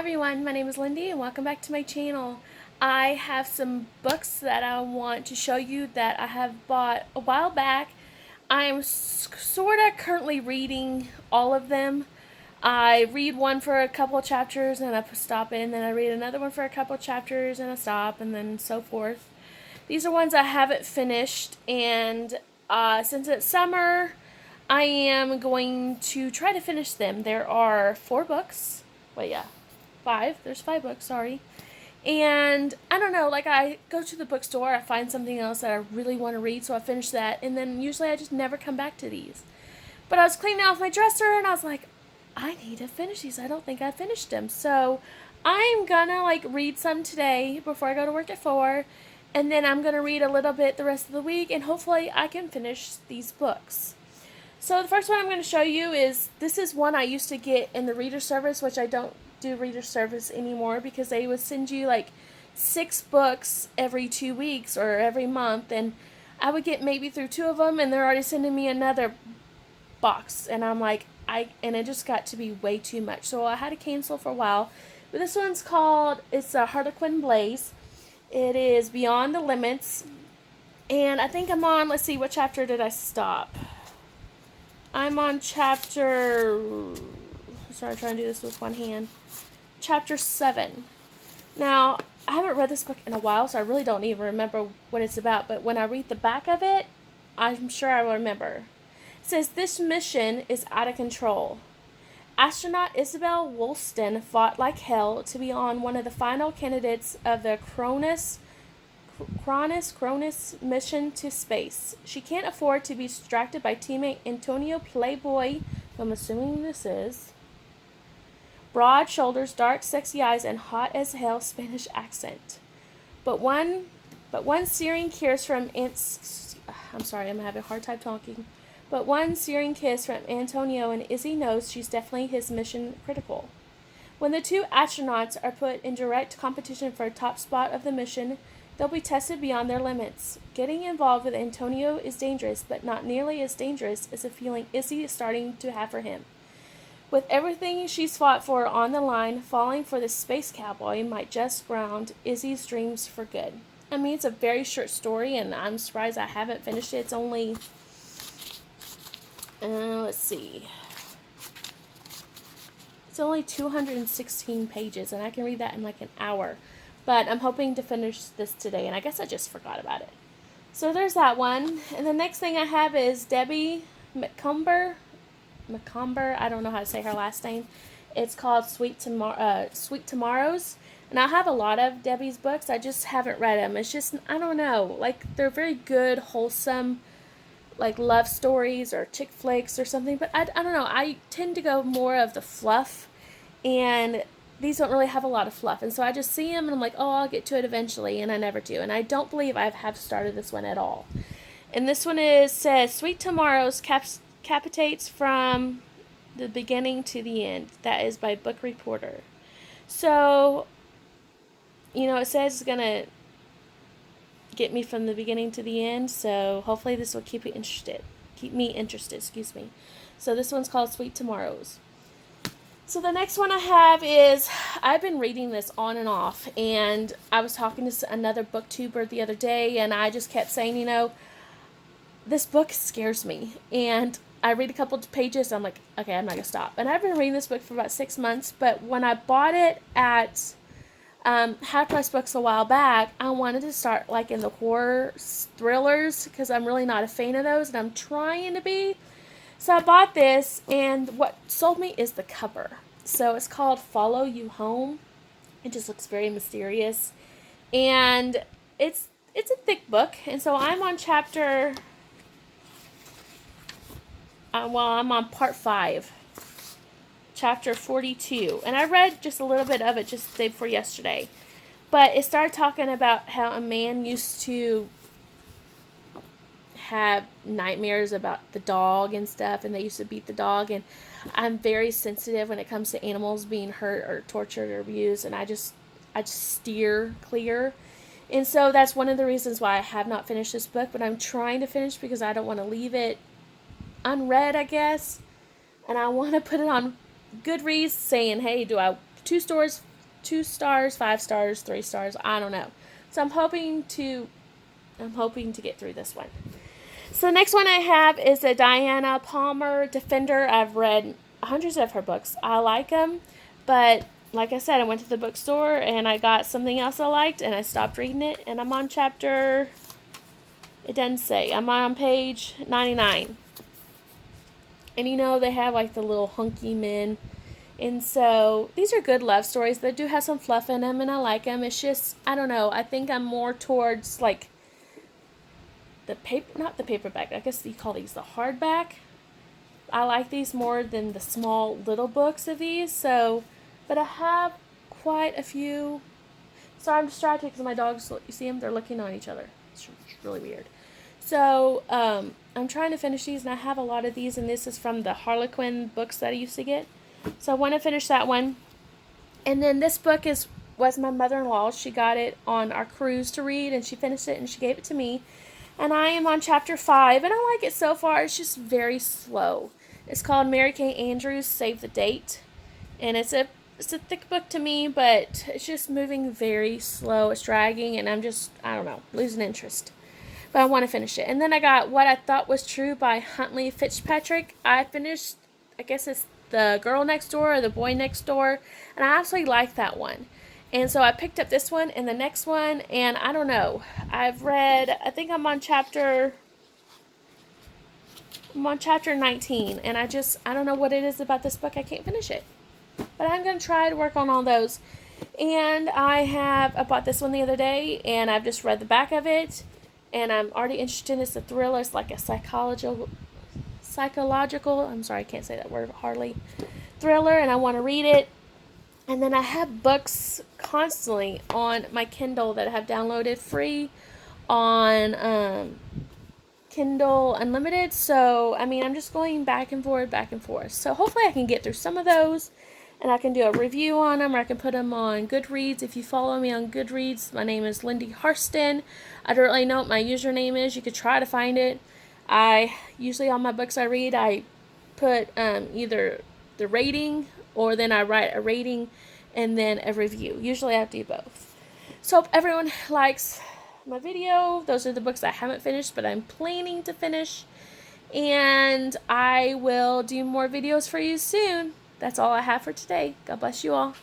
everyone, my name is Lindy and welcome back to my channel. I have some books that I want to show you that I have bought a while back. I am sort of currently reading all of them. I read one for a couple of chapters and I stop it, and then I read another one for a couple of chapters and I stop, and then so forth. These are ones I haven't finished, and since it's summer, I am going to try to finish them. There are 4 books. Well, yeah, 5. There's 5 books, sorry. And I don't know, like I go to the bookstore, I find something else that I really want to read, so I finish that, and then usually I just never come back to these. But I was cleaning off my dresser and I was like, I need to finish these. I don't think I finished them. So I'm gonna read some today before I go to work at 4, and then I'm gonna read a little bit the rest of the week, and hopefully I can finish these books. So the first one I'm going to show you this is one I used to get in the reader service, which I don't do reader service anymore because they would send you 6 books every 2 weeks or every month, and I would get maybe through 2 of them and they're already sending me another box, and I'm like, and it just got to be way too much. So I had to cancel for a while. But this one's called, it's a Harlequin Blaze. It is Beyond the Limits. And I think I'm on, let's see, what chapter did I stop? I'm on chapter, sorry, I'm trying to do this with one hand. Chapter 7. Now, I haven't read this book in a while, so I really don't even remember what it's about, but when I read the back of it, I'm sure I will remember. It says, this mission is out of control. Astronaut Isabel Woolston fought like hell to be on one of the final candidates of the Cronus mission to space. She can't afford to be distracted by teammate Antonio Playboy, who I'm assuming this is. Broad shoulders, dark, sexy eyes, and hot as hell Spanish accent. But one searing kiss from I'm sorry, I'm having a hard time talking. But one searing kiss from Antonio, and Izzy knows she's definitely his mission critical. When the 2 astronauts are put in direct competition for a top spot of the mission, they'll be tested beyond their limits. Getting involved with Antonio is dangerous, but not nearly as dangerous as the feeling Izzy is starting to have for him. With everything she's fought for on the line, falling for the space cowboy might just ground Izzy's dreams for good. I mean, it's a very short story, and I'm surprised I haven't finished it. It's only, let's see. It's only 216 pages, and I can read that in an hour. But I'm hoping to finish this today, and I guess I just forgot about it. So there's that one. And the next thing I have is Debbie McComber. I don't know how to say her last name. It's called Sweet Tomorrows. And I have a lot of Debbie's books. I just haven't read them. It's just, I don't know. They're very good, wholesome, love stories or chick flicks or something. But I don't know. I tend to go more of the fluff. And these don't really have a lot of fluff, and so I just see them and I'm like, oh, I'll get to it eventually, and I never do. And I don't believe I have started this one at all. And this one says Sweet Tomorrows capitates from the beginning to the end. That is by Book Reporter. So, it says it's gonna get me from the beginning to the end, so hopefully this will keep me interested, excuse me. So this one's called Sweet Tomorrows. So the next one I have is, I've been reading this on and off, and I was talking to another booktuber the other day, and I just kept saying, this book scares me. And I read a couple of pages, and I'm like, okay, I'm not going to stop. And I've been reading this book for about 6 months, but when I bought it at Half Price Books a while back, I wanted to start in the horror thrillers, because I'm really not a fan of those, and I'm trying to be. So I bought this, and what sold me is the cover. So it's called Follow You Home. It just looks very mysterious. And it's a thick book. And so I'm on I'm on part 5. Chapter 42. And I read just a little bit of it just the day before yesterday. But it started talking about how a man used to have nightmares about the dog and stuff, and they used to beat the dog, and I'm very sensitive when it comes to animals being hurt or tortured or abused, and I just steer clear. And so that's one of the reasons why I have not finished this book, but I'm trying to finish because I don't want to leave it unread, I guess. And I want to put it on Goodreads saying, hey, do I 2 stars 2 stars, 5 stars, 3 stars. I don't know. So I'm hoping to get through this one. So the next one I have is a Diana Palmer Defender. I've read hundreds of her books. I like them, but like I said, I went to the bookstore and I got something else I liked and I stopped reading it, and I'm on chapter, it doesn't say, I'm on page 99. And you know, they have like the little hunky men. And so these are good love stories. They do have some fluff in them and I like them. It's just, I don't know, I think I'm more towards like the paper, not the paperback, I guess you call these the hardback. I like these more than the small little books of these. So, but I have quite a few. So I'm distracted because my dogs, you see them, they're looking on each other. It's really weird. So I'm trying to finish these, and I have a lot of these, and this is from the Harlequin books that I used to get. So I want to finish that one. And then this book was my mother-in-law. She got it on our cruise to read, and she finished it, and she gave it to me. And I am on chapter 5, and I like it so far. It's just very slow. It's called Mary Kay Andrews, Save the Date. And it's a thick book to me, but it's just moving very slow. It's dragging, and I'm just, I don't know, losing interest. But I want to finish it. And then I got What I Thought Was True by Huntley Fitzpatrick. I finished, I guess it's The Girl Next Door or The Boy Next Door, and I actually like that one. And so I picked up this one and the next one, and I don't know. I've read, I think I'm on chapter 19, and I don't know what it is about this book. I can't finish it. But I'm going to try to work on all those. And I bought this one the other day, and I've just read the back of it, and I'm already interested. It's a thriller. It's like a psychological, I'm sorry, I can't say that word hardly, thriller, and I want to read it. And then I have books constantly on my Kindle that I have downloaded free on Kindle Unlimited. So, I mean, I'm just going back and forth. So hopefully I can get through some of those, and I can do a review on them, or I can put them on Goodreads. If you follow me on Goodreads, my name is Lindy Harston. I don't really know what my username is. You could try to find it. I usually, on my books I read, I put either the rating, or then I write a rating and then a review. Usually I do both. So hope everyone likes my video. Those are the books I haven't finished, but I'm planning to finish. And I will do more videos for you soon. That's all I have for today. God bless you all.